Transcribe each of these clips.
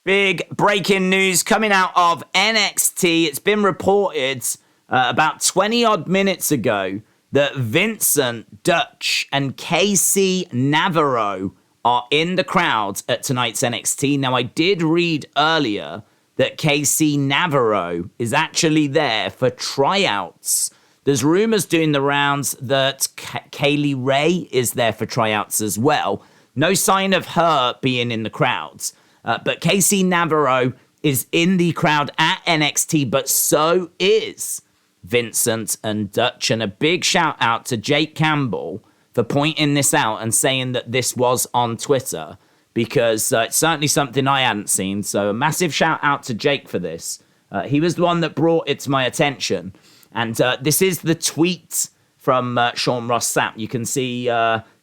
Big breaking news coming out of NXT. It's been reported about 20 odd minutes ago that Vincent, Dutch, and KC Navarro are in the crowd at tonight's NXT. Now, I did read earlier that KC Navarro is actually there for tryouts. There's rumors doing the rounds that Kaylee Ray is there for tryouts as well. No sign of her being in the crowds. But KC Navarro is in the crowd at NXT, but so is Vincent and Dutch. And a big shout out to Jake Campbell for pointing this out and saying that this was on Twitter, because it's certainly something I hadn't seen. So a massive shout out to Jake for this. He was the one that brought it to my attention. And this is the tweet from Sean Ross Sapp. You can see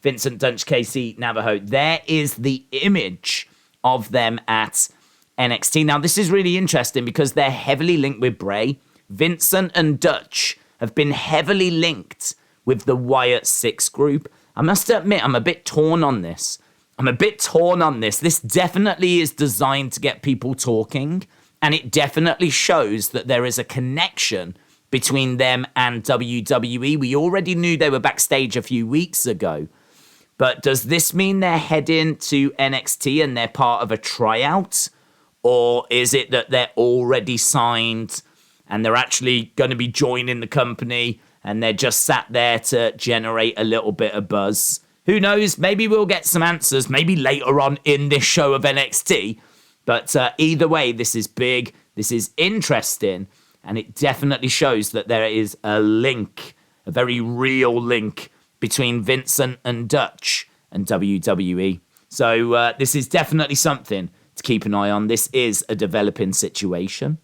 Vincent, Dutch, KC Navajo. There is the image of them at NXT. Now, this is really interesting because they're heavily linked with Bray. Vincent and Dutch have been heavily linked with the Wyatt Six group. I must admit, I'm a bit torn on this. This definitely is designed to get people talking, and it definitely shows that there is a connection between them and WWE. We already knew they were backstage a few weeks ago. But does this mean they're heading to NXT and they're part of a tryout? Or is it that they're already signed and they're actually going to be joining the company and they're just sat there to generate a little bit of buzz? Who knows? Maybe we'll get some answers, maybe later on in this show of NXT. But either way, this is big, this is interesting, and it definitely shows that there is a link, a very real link, between Vincent and Dutch and WWE. So this is definitely something to keep an eye on. This is a developing situation.